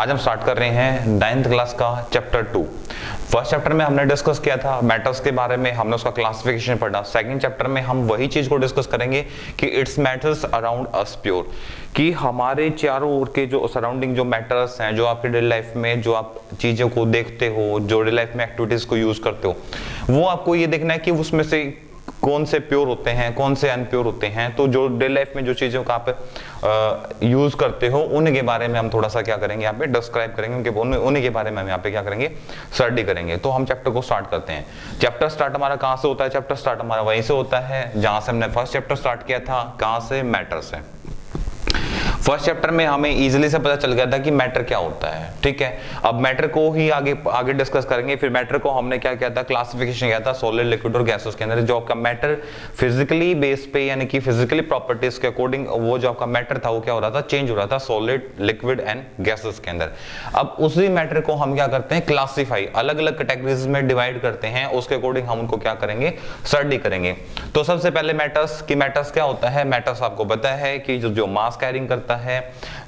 आज हम स्टार्ट कर रहे हैं 9th क्लास का चैप्टर 2। फर्स्ट चैप्टर में हमने डिस्कस किया था मैटर्स के बारे में, हमने उसका क्लासिफिकेशन पढ़ा। सेकंड चैप्टर में हम वही चीज को डिस्कस करेंगे कि it's matters around us pure, कि हमारे चारों ओर के जो सराउंडिंग जो मैटर्स हैं, जो आपके डेली लाइफ में जो आप चीजों को देखते हो, जो डेली लाइफ में एक्टिविटीज को यूज करते हो, वो आपको ये देखना है कि उसमें से कौन से प्योर होते हैं, कौन से अनप्योर होते हैं। तो जो डेली लाइफ में जो चीजों का आप यूज करते हो उनके बारे में हम थोड़ा सा क्या करेंगे यहाँ पे डिस्क्राइब करेंगे, उन्हीं के बारे में हम यहाँ पे क्या करेंगे, स्टडी करेंगे। तो हम चैप्टर को स्टार्ट करते हैं। चैप्टर स्टार्ट हमारा कहाँ से होता है? चैप्टर स्टार्ट हमारा वहीं से होता है जहां से हमने फर्स्ट चैप्टर स्टार्ट किया था। कहाँ से? मैटर से। फर्स्ट चैप्टर में हमें इजीली से पता चल गया था कि मैटर क्या होता है, ठीक है। अब मैटर को ही आगे डिस्कस करेंगे। फिर मैटर को हमने क्या किया था, क्लासिफिकेशन किया था सॉलिड, लिक्विड और गैसेस के अंदर। जो आपका मैटर फिजिकली बेस पे यानी कि फिजिकली प्रॉपर्टीज के अकॉर्डिंग वो जो आपका मैटर था वो क्या हो रहा था, चेंज हो रहा था सॉलिड, लिक्विड एंड गैसेस के अंदर। अब उसी मैटर को हम क्या करते हैं, क्लासीफाई, अलग अलग कैटेगरीज में डिवाइड करते हैं। उसके अकॉर्डिंग हम उनको क्या करेंगे, स्टडी करेंगे। तो सबसे पहले मैटर्स की मैटर्स क्या होता है। मैटर्स आपको पता है कि जो मास कैरिंग करता है,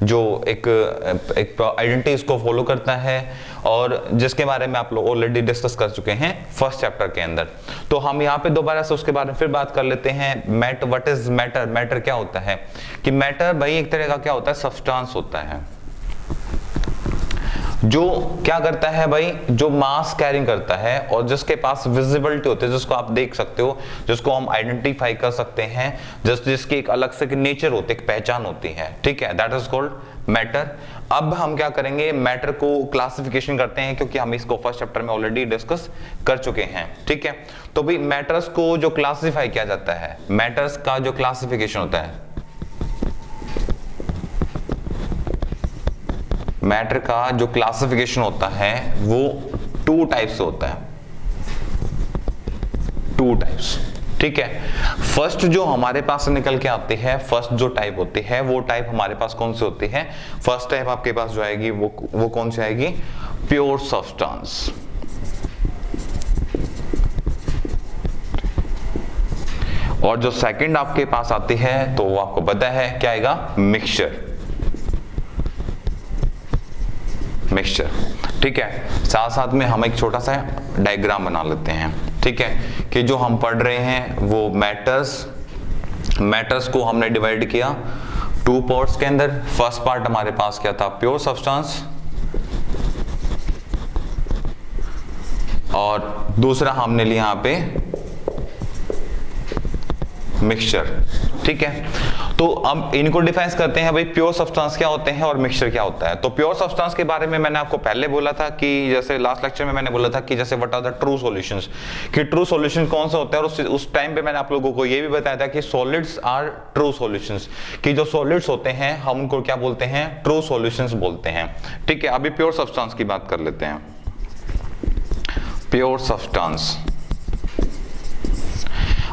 जो एक आइडेंटिटीज को फॉलो करता है, और जिसके बारे में आप लोग ऑलरेडी डिस्कस कर चुके हैं फर्स्ट चैप्टर के अंदर। तो हम यहाँ पे दोबारा से उसके बारे में फिर बात कर लेते हैं। What is matter? मैटर क्या होता है कि मैटर भाई एक तरह का क्या होता है, सब्सटेंस होता है जो क्या करता है भाई, जो मास कैरिंग करता है और जिसके पास विजिबिलिटी होती है, जिसको आप देख सकते हो, जिसको हम आइडेंटिफाई कर सकते हैं, जिसकी एक अलग से नेचर होती है, एक पहचान होती है, ठीक है। That is called matter. अब हम क्या करेंगे, मैटर को क्लासिफिकेशन करते हैं, क्योंकि हम इसको फर्स्ट चैप्टर में ऑलरेडी डिस्कस कर चुके हैं, ठीक है। तो भाई मैटर्स को जो क्लासिफाई किया जाता है, मैटर्स का जो क्लासिफिकेशन होता है, मैटर का जो क्लासिफिकेशन होता है वो 2 टाइप्स होता है, 2 टाइप्स, ठीक है। फर्स्ट जो हमारे पास निकल के आती है, फर्स्ट जो टाइप होती है, वो टाइप हमारे पास कौन सी होती है? फर्स्ट टाइप आपके पास जो आएगी वो कौन सी आएगी? Pure substance. और जो सेकंड आपके पास आती है तो वो आपको पता है क्या आएगा, मिक्सचर, मिक्सचर, ठीक है। साथ साथ में हम एक छोटा सा डायग्राम बना लेते हैं, ठीक है, कि जो हम पढ़ रहे हैं वो मैटर्स को हमने डिवाइड किया 2 पार्ट्स के अंदर। फर्स्ट पार्ट हमारे पास क्या था, प्योर सब्सटेंस, और दूसरा हमने लिया यहाँ पे मिक्सचर, ठीक है। तो अब इनको डिफाइन करते हैं भाई, प्योर सब्सटेंस क्या होते हैं और मिक्सचर क्या होता है। तो प्योर सब्सटेंस के बारे में मैंने आपको पहले बोला था कि जैसे लास्ट लेक्चर में मैंने बोला था कि जैसे what are the true solutions, कि ट्रू सॉल्यूशन कौन सा होता है। और उस टाइम पे मैंने आप लोगों को ये भी बताया था कि सॉलिड्स आर ट्रू सॉल्यूशंस, कि जो सॉलिड्स होते हैं हम उनको क्या बोलते हैं, ट्रू सॉल्यूशंस बोलते हैं, ठीक है। अभी प्योर सब्सटेंस की बात कर लेते हैं। प्योर सब्सटेंस,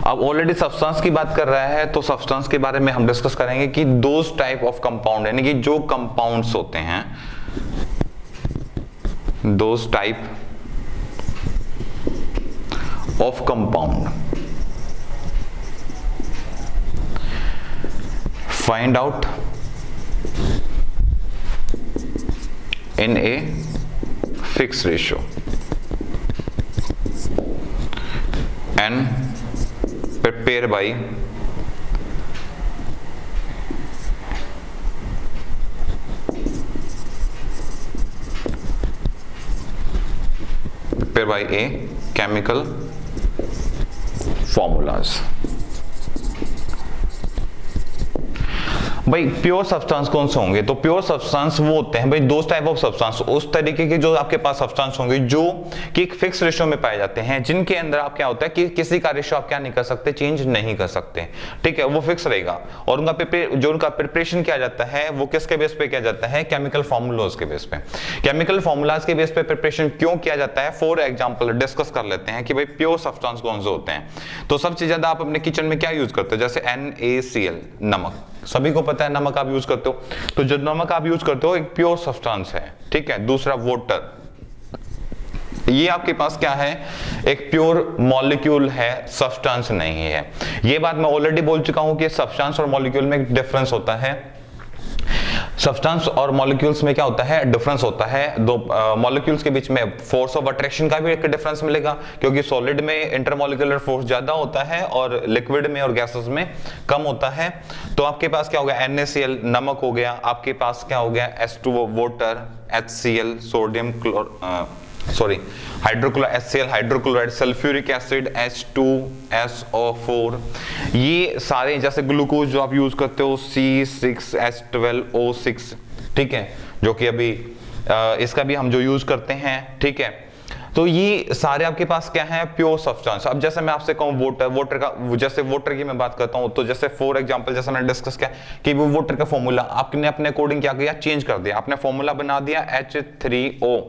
अब ऑलरेडी सब्सटेंस की बात कर रहा है तो सब्सटेंस के बारे में हम डिस्कस करेंगे कि दोज टाइप ऑफ कंपाउंड, यानी कि जो कंपाउंड्स होते हैं, those type of compound, find out in a fix ratio and prepare by a chemical formulas। भाई प्योर सब्सटेंस कौन से होंगे? तो प्योर सब्सटेंस वो होते हैं भाई 2 टाइप ऑफ सब्सटेंस, उस तरीके के जो आपके पास सब्सटेंस होंगे जो कि एक फिक्स रेशियो में पाए जाते हैं, जिनके अंदर आप क्या होता है कि किसी का रेशियो आप क्या नहीं कर सकते, चेंज नहीं कर सकते, ठीक है, वो फिक्स रहेगा। और उनका प्रिपरेशन किया जाता है वो किसके बेस पे किया जाता है, केमिकल फॉर्मूलाज के बेस पे। केमिकल फॉर्मूलाज के बेस पे प्रिपरेशन क्यों किया जाता है, फॉर एग्जांपल डिस्कस कर लेते हैं कि भाई प्योर सब्सटेंस कौन से होते हैं। तो सबसे ज्यादा आप अपने किचन में क्या यूज करते हो, जैसे NaCl, नमक, सभी को पता है नमक आप यूज करते हो। तो जो नमक आप यूज करते हो एक प्योर सब्सटेंस है, ठीक है। दूसरा वाटर, ये आपके पास क्या है, एक प्योर मॉलिक्यूल है, सब्सटेंस नहीं है। ये बात मैं ऑलरेडी बोल चुका हूं कि सब्सटेंस और मॉलिक्यूल में एक डिफरेंस होता है। सब्सटेंस और मॉलिक्यूल्स में क्या होता है, डिफरेंस होता है। दो मॉलिक्यूल्स के बीच में फोर्स ऑफ अट्रैक्शन का भी एक डिफरेंस मिलेगा, क्योंकि सॉलिड में इंटरमॉलिक्यूलर फोर्स ज्यादा होता है और लिक्विड में और गैसेस में कम होता है। तो आपके पास क्या हो गया, NaCl नमक हो गया, आपके पास क्या हो गया, H2O water, HCl sodium HCl hydrochloride, sulphuric acid H2SO4, ये सारे जैसे ग्लूकोज जो आप यूज करते हो C6H12O6, ठीक है, जो कि अभी इसका भी हम जो यूज करते हैं, ठीक है। तो ये सारे आपके पास क्या है, प्योर सब्सटेंस। अब जैसे मैं आपसे कहूँ वाटर का, जैसे वाटर की मैं बात करता हूँ, तो जैसे फॉर एग्जांपल जैसे मैंने डिस्कस किया कि वो वाटर का फॉर्मूला आपने अपने अकॉर्डिंग क्या किया, चेंज कर दिया, आपने फॉर्मूला बना दिया H3O,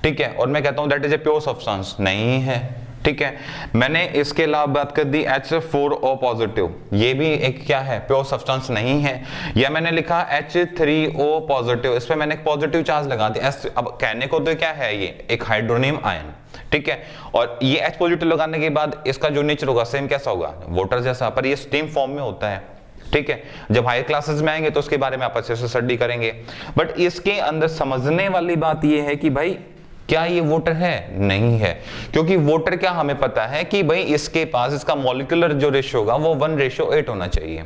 ठीक है, और मैं कहता हूं that is a pure substance, नहीं है, ठीक है। मैंने इसके अलावा बात कर दी H4O पॉजिटिव, ये भी एक क्या है, प्योर सब्सटेंस नहीं है। या मैंने लिखा H3O पॉजिटिव, इस पे मैंने एक पॉजिटिव चार्ज लगा दिया। अब कहने को तो क्या है, ये एक हाइड्रोनियम आयन, ठीक है, और ये H पॉजिटिव लगाने के बाद इसका जो नेचर होगा सेम कैसा होगा, वाटर जैसा, पर ये स्टीम फॉर्म में होता है, ठीक है। जब हायर क्लासेस में आएंगे तो उसके बारे में आप अच्छे से स्टडी करेंगे। बट इसके अंदर समझने वाली बात यह है कि भाई क्या ये वाटर है, नहीं है, क्योंकि वाटर क्या हमें पता है कि भाई इसके पास इसका मॉलिक्यूलर जो रेशियो होगा वो 1:8 होना चाहिए,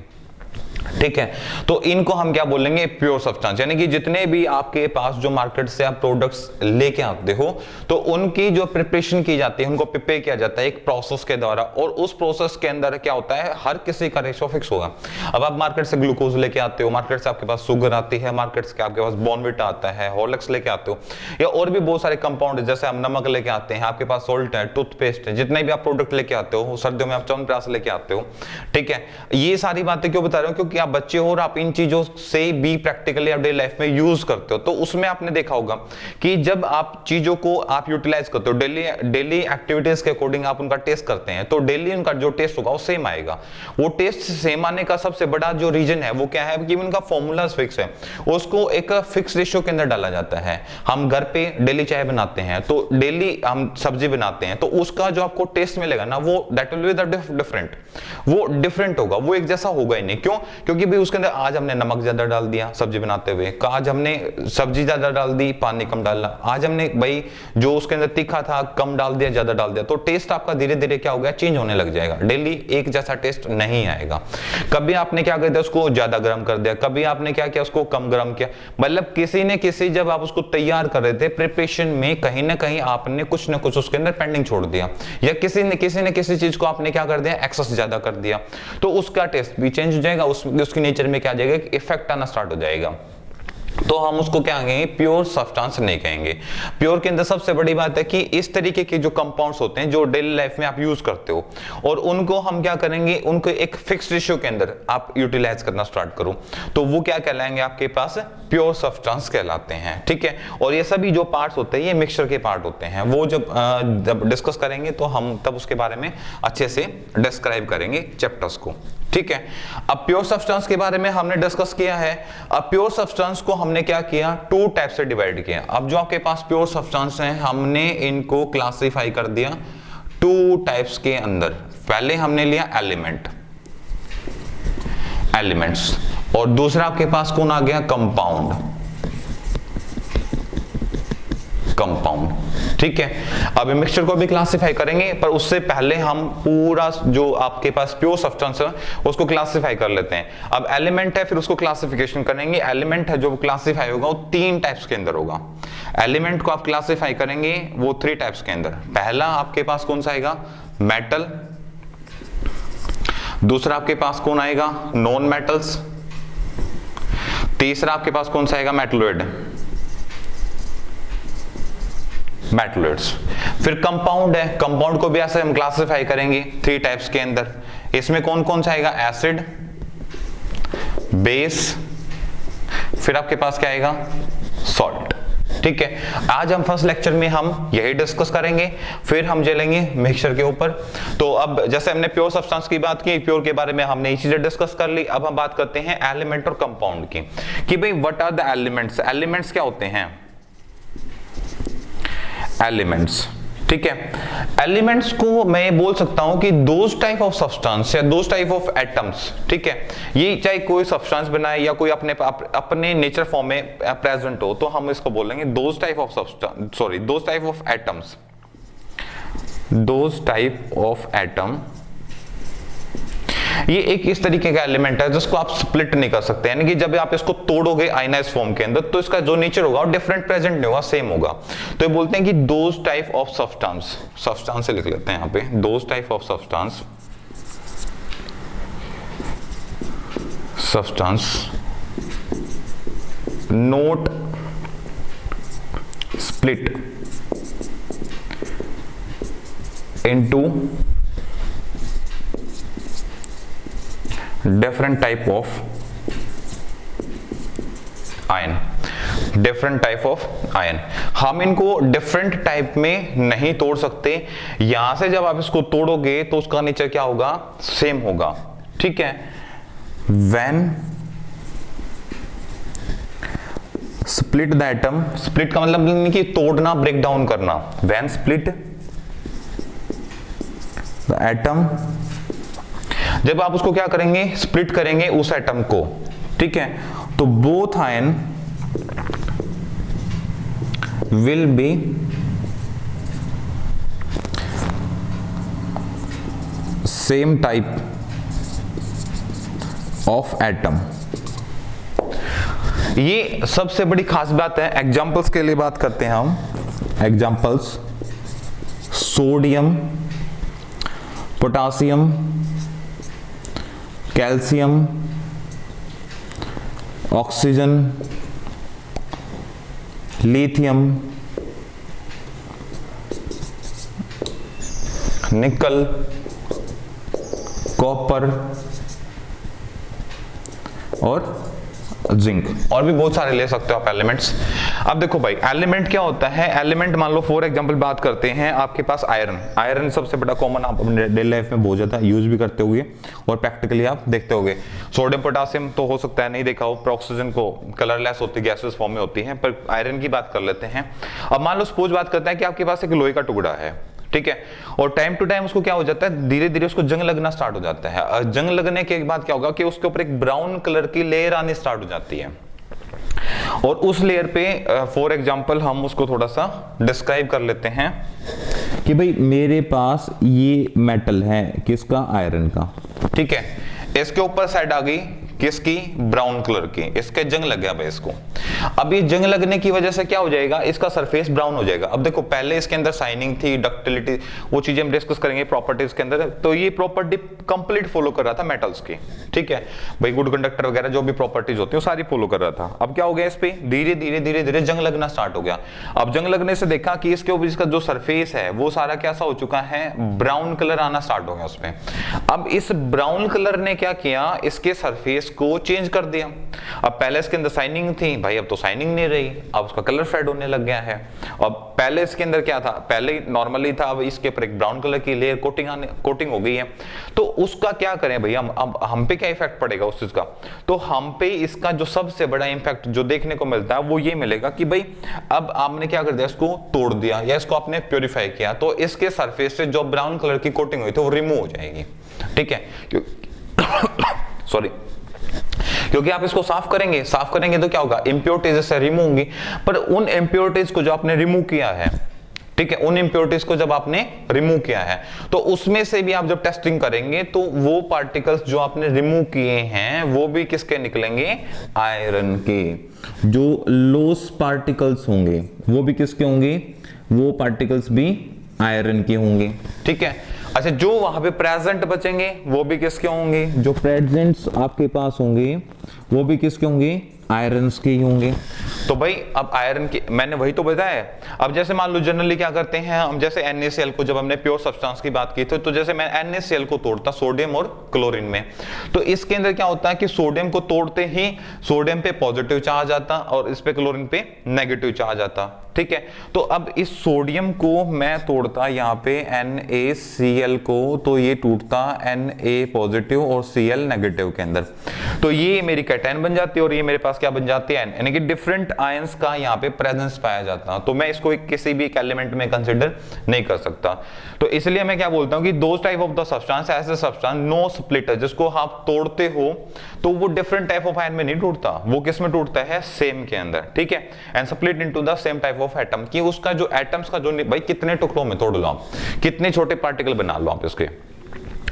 ठीक है। तो इनको हम क्या बोलेंगे, प्योर सब्सटेंस, यानी कि जितने भी आपके पास जो मार्केट से आप प्रोडक्ट्स लेके आते हो तो उनकी जो प्रिपरेशन की जाती है, उनको प्रिपेयर किया जाता है एक प्रोसेस के द्वारा, और उस प्रोसेस के अंदर क्या होता है, हर किसी का रेशियो फिक्स होगा। अब आप मार्केट से ग्लूकोज लेके आते हो, मार्केट से आपके पास शुगर आती है, मार्केट से आपके पास बॉर्नविटा आता है, हॉर्लिक्स लेके आते हो, या और भी बहुत सारे कंपाउंड, जैसे हम नमक लेके आते हैं, आपके पास सॉल्ट है, टूथपेस्ट है, जितने भी आप प्रोडक्ट लेके आते हो, सर्दियों में आप च्यवनप्राश लेके आते हो, ठीक है। ये सारी बातें क्यों बता रहे हो, क्योंकि आप बच्चे हो और आप इन चीजों से भी प्रैक्टिकली अपने लाइफ में यूज करते हो। तो उसमें आपने देखा होगा कि जब आप चीजों को आप यूटिलाइज करते हो, डेली एक्टिविटीज के अकॉर्डिंग आप उनका टेस्ट करते हैं, तो डेली उनका जो टेस्ट होगा वो सेम आएगा। वो टेस्ट सेम आने का सबसे बड़ा जो रीजन है वो क्या है कि उनका फॉर्मूला फिक्स है, उसको एक फिक्स रेशियो के अंदर डाला जाता है। हम घर पे डेली चाय बनाते हैं, तो डेली हम सब्जी बनाते हैं, तो उसका जो आपको टेस्ट मिलेगा ना, वो that will be the different, वो डिफरेंट होगा, वो एक जैसा होगा ही नहीं। क्यों, क्योंकि भाई उसके अंदर आज हमने नमक ज्यादा डाल दिया सब्जी बनाते हुए, आज हमने सब्जी ज्यादा डाल दी, पानी कम डाला, आज हमने भाई जो उसके अंदर तीखा था कम डाल दिया, ज्यादा डाल दिया, तो टेस्ट आपका धीरे धीरे क्या हो गया, चेंज होने लग जाएगा। डेली एक जैसा टेस्ट नहीं आएगा। कभी आपने क्या कर दिया, उसको ज्यादा गर्म कर दिया, कभी आपने क्या किया, उसको कम गर्म किया, मतलब किसी ने किसी, जब आप उसको तैयार कर रहे थे प्रिपरेशन में, कहीं ना कहीं आपने कुछ ना कुछ उसके अंदर पेंडिंग छोड़ दिया, या किसी ने किसी चीज को आपने क्या कर दिया, एक्सेस ज्यादा कर दिया, तो उसका टेस्ट भी चेंज हो जाएगा, उसकी नेचर में क्या आ जाएगा, इफेक्ट आना स्टार्ट हो जाएगा। तो हम उसको क्या कहेंगे, प्योर सब्सटेंस नहीं कहेंगे। प्योर के अंदर सबसे बड़ी बात है कि इस तरीके के जो कंपाउंड्स होते हैं जो डेली लाइफ में आप यूज करते हो, और उनको हम क्या करेंगे, उनको एक फिक्स रेशियो के अंदर आप यूटिलाइज करना स्टार्ट करो, तो वो क्या कहलाएंगे, आपके पास प्योर सब्सटेंस कहलाते हैं, ठीक है। और ये सभी जो पार्ट्स होते हैं ये मिक्सचर के पार्ट होते हैं, वो जब डिस्कस करेंगे तो हम तब उसके बारे में अच्छे से डिस्क्राइब करेंगे चैप्टर्स को, ठीक है। अब प्योर सब्सटेंस के बारे में हमने डिस्कस किया है। अब प्योर सब्सटेंस को हमने क्या किया, टू टाइप से डिवाइड किया। अब जो आपके पास प्योर सब्सटेंस हैं हमने इनको क्लासिफाई कर दिया टू टाइप्स के अंदर। पहले हमने लिया एलिमेंट्स, और दूसरा आपके पास कौन आ गया, कंपाउंड, ठीक है। अब मिक्सचर को भी क्लासिफाई करेंगे, पर उससे पहले हम पूरा जो आपके पास प्योर सब्सटेंस है उसको क्लासिफाई कर लेते हैं। अब एलिमेंट है, फिर उसको क्लासिफिकेशन करेंगे। एलिमेंट है जो क्लासिफाई होगा वो 3 टाइप्स के अंदर होगा। एलिमेंट को आप क्लासिफाई करेंगे वो 3 टाइप्स के अंदर। पहला आपके पास कौन सा आएगा, मेटल। दूसरा आपके पास कौन आएगा, नॉन मेटल्स। तीसरा आपके पास कौन सा आएगा, मेटलोइड्स। फिर कंपाउंड है, कंपाउंड को भी ऐसे हम क्लासिफाई करेंगे 3 टाइप्स के अंदर। इसमें कौन कौन सा आएगा, एसिड, बेस, फिर आपके पास क्या आएगा, सॉल्ट, ठीक है। आज हम फर्स्ट लेक्चर में हम यही डिस्कस करेंगे, फिर हम चलेंगे मिक्सचर के ऊपर। तो अब जैसे हमने प्योर सब्सटेंस की बात की, प्योर के बारे में हमने ये चीजें डिस्कस कर ली। अब हम बात करते हैं एलिमेंट और कंपाउंड की, कि भाई what are the elements. Elements क्या होते हैं, एलिमेंट्स ठीक है। एलिमेंट्स को मैं बोल सकता हूं कि दोज टाइप ऑफ सब्सटेंस या दोज टाइप ऑफ एटम्स, ठीक है, ये चाहे कोई सब्सटेंस बनाए या कोई अपने नेचर फॉर्म में प्रेजेंट हो, तो हम इसको बोलेंगे those type of substance, sorry those type of atoms, those type of atom. ये एक इस तरीके का एलिमेंट है जिसको आप स्प्लिट नहीं कर सकते, यानी कि जब आप इसको तोड़ोगे आयनाइज फॉर्म के अंदर तो इसका जो नेचर होगा वो डिफरेंट प्रेजेंट नहीं होगा, सेम होगा। तो ये बोलते हैं कि those type of substance, substance से लिख लेते हैं यहां पे, those type of substance, substance note split into different type of ion, different type of ion. हम इनको डिफरेंट टाइप में नहीं तोड़ सकते, यहां से जब आप इसको तोड़ोगे तो उसका नेचर क्या होगा, सेम होगा, ठीक है। When split the atom, split का मतलब नहीं कि तोड़ना, ब्रेक डाउन करना, व्हेन स्प्लिट द एटम, जब आप उसको क्या करेंगे, स्प्लिट करेंगे उस एटम को, ठीक है, तो both ion will be same type of atom. ये सबसे बड़ी खास बात है। एग्जांपल्स के लिए बात करते हैं हम, examples sodium, potassium, calcium, oxygen, lithium, निकल, कॉपर और जिंक, और भी बहुत सारे ले सकते हो आप एलिमेंट्स। अब देखो भाई एलिमेंट क्या होता है, एलिमेंट मान लो फॉर एग्जांपल बात करते हैं, आपके पास आयरन, आयरन सबसे बड़ा कॉमन, आप अपने डेली लाइफ में बहुत ज्यादा यूज भी करते होंगे और प्रैक्टिकली आप देखते होंगे। सोडियम पोटासियम तो हो सकता है नहीं देखा हो, ऑक्सीजन को कलरलेस होती है, गैसेस फॉर्म में होती है, पर आयरन की बात कर लेते हैं। अब मान लो सपोज बात करते हैं कि आपके पास एक लोहे का टुकड़ा है, ठीक है, और टाइम टू टाइम उसको क्या हो जाता है, धीरे धीरे उसको जंग लगना स्टार्ट हो जाता है। जंग लगने के बाद क्या होगा कि उसके ऊपर एक ब्राउन कलर की लेयर आनी स्टार्ट हो जाती है, और उस लेयर पे फॉर एग्जांपल हम उसको थोड़ा सा डिस्क्राइब कर लेते हैं कि भाई मेरे पास ये मेटल है, किसका, आयरन का, ठीक है, इसके ऊपर साइड आ गई किसकी, ब्राउन कलर की, इसके जंग लग गया भाई इसको। अब ये जंग लगने की वजह से क्या हो जाएगा, इसका सरफेस ब्राउन हो जाएगा। अब देखो पहले इसके अंदर शाइनिंग थी, डक्टिलिटी, वो चीजें हम डिस्कस करेंगे प्रॉपर्टीज के अंदर, तो ये प्रॉपर्टी कंप्लीट फॉलो कर रहा था मेटल्स की, ठीक है भाई, गुड कंडक्टर वगैरह जो भी प्रॉपर्टीज होती है वो सारी फॉलो कर रहा था। अब क्या हो गया, इस पे धीरे धीरे धीरे धीरे जंग लगना स्टार्ट हो गया। अब जंग लगने से देखा कि इसके ऊपर इसका जो सरफेस है वो सारा कैसा हो चुका है, ब्राउन कलर आना स्टार्ट हो गया उसमें। अब इस ब्राउन कलर ने क्या किया, इसके सरफेस को चेंज कर दिया। अब पहले इसके अंदर शाइनिंग थी भाई, अब तो शाइनिंग नहीं रही, अब उसका कलर फेड होने लग गया है। अब पहले इसके अंदर क्या था, पहले नॉर्मली था, अब इसके ऊपर एक ब्राउन कलर की लेयर कोटिंग हो गई है। तो उसका क्या करें भैया, हम पे क्या इफेक्ट पड़ेगा उस चीज का, तो हम पे इसका जो सबसे बड़ा इम्पैक्ट जो देखने को मिलता है वो ये मिलेगा कि भाई अब आपने क्या कर दिया, इसको तोड़ दिया या इसको आपने प्योरीफाई किया, तो इसके सरफेस से जो ब्राउन कलर की कोटिंग हुई थी वो रिमूव हो जाएगी, ठीक है, सॉरी, क्योंकि आप इसको साफ करेंगे तो क्या होगा, इंप्योरिटीज से रिमूव होंगी। पर उन इंप्योरिटीज को जो आपने रिमूव किया है, ठीक है, उन इंप्योरिटीज को जब आपने रिमूव किया है तो उसमें से भी आप जब टेस्टिंग करेंगे तो वो पार्टिकल्स जो आपने रिमूव किए हैं वो भी किसके निकलेंगे, आयरन के। जो लॉस पार्टिकल्स होंगे वो भी किसके होंगे, वो पार्टिकल्स भी आयरन के होंगे, ठीक है। अच्छा, जो वहां पे प्रेजेंट बचेंगे वो भी किसके होंगे, जो प्रेजेंट्स आपके पास होंगे वो भी किसके होंगे, आयरन्स के ही होंगे। तो भाई अब आयरन की मैंने वही तो बताया। अब जैसे मान लो जनरली क्या करते हैं हम, जैसे NaCl को जब हमने प्योर सब्सटेंस की बात की थी, तो जैसे मैं NaCl को तोड़ता सोडियम और क्लोरीन में, तो इसके अंदर क्या होता है कि सोडियम को तोड़ते ही सोडियम पे पॉजिटिव चार्ज आता और इस पे क्लोरीन पे नेगेटिव चार्ज आता, ठीक है। तो अब इस सोडियम को मैं तोड़ता यहाँ पे NaCl को, तो ये टूटता Na पॉजिटिव और Cl नेगेटिव के अंदर। तो ये मेरी कैटायन बन जाती है और ये मेरे पास क्या बन जाती है, एन, यानी कि डिफरेंट आयंस का यहाँ पे प्रेजेंस पाया जाता है। तो मैं इसको किसी भी एक एलिमेंट में कंसिडर नहीं कर सकता। तो इसलिए मैं क्या बोलता हूँ कि दोस टाइप ऑफ द सब्सटेंस, ऐसे सब्सटेंस नो स्प्लिटर, जिसको आप तोड़ते हो तो वो डिफरेंट टाइप ऑफ आयन में नहीं टूटता, वो किस में टूटता है, सेम के अंदर, ठीक है, and split into the same type of atom, कि उसका जो एटम्स का जो भाई कितने टुकड़ों में तोड़ लो आप, कितने छोटे पार्टिकल बना लो आप इसके,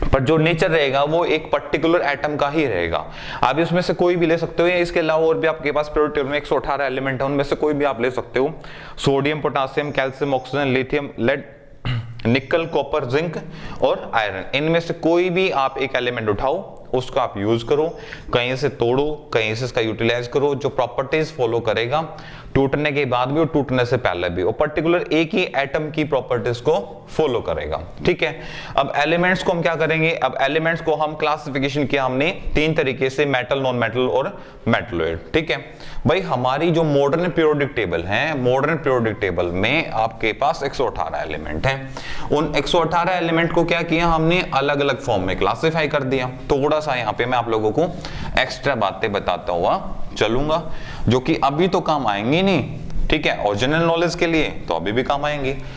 पर जो नेचर रहेगा वो एक पर्टिकुलर एटम का ही रहेगा। आप इसमें से कोई भी ले सकते हो, या इसके अलावा और भी आपके पास पीरियोडिक टेबल में 118 एलिमेंट है, उनमें से कोई भी आप ले सकते हो। Sodium, potassium, calcium, oxygen, lithium, lead, nickel, copper, zinc और आयरन, इनमें से कोई भी आप एक एलिमेंट उठाओ, उसको आप यूज करो, कहीं से तोड़ो, कहीं से इसका यूटिलाइज करो, जो प्रॉपर्टीज फॉलो करेगा टूटने के बाद भी और टूटने से पहले भी, और पर्टिकुलर एक ही एटम की प्रॉपर्टीज को फॉलो करेगा, ठीक है। अब एलिमेंट्स को हम क्या करेंगे, अब एलिमेंट्स को हम क्लासिफिकेशन किया हमने 3 तरीके से, मेटल, नॉन मेटल और मेटलॉइड, ठीक है। भाई हमारी जो मॉडर्न पीरियोडिक टेबल है, मॉडर्न पीरियोडिक टेबल में आपके पास 118 एलिमेंट हैं। उन 118 एलिमेंट को क्या किया हमने, अलग अलग फॉर्म में क्लासिफाई कर दिया। थोड़ा सा यहाँ पे मैं आप लोगों को एक्स्ट्रा बातें बताता हुआ चलूंगा, जो कि अभी तो काम आएंगी नहीं, ठीक है, और जनरल नॉलेज के लिए तो अभी भी काम आएंगी,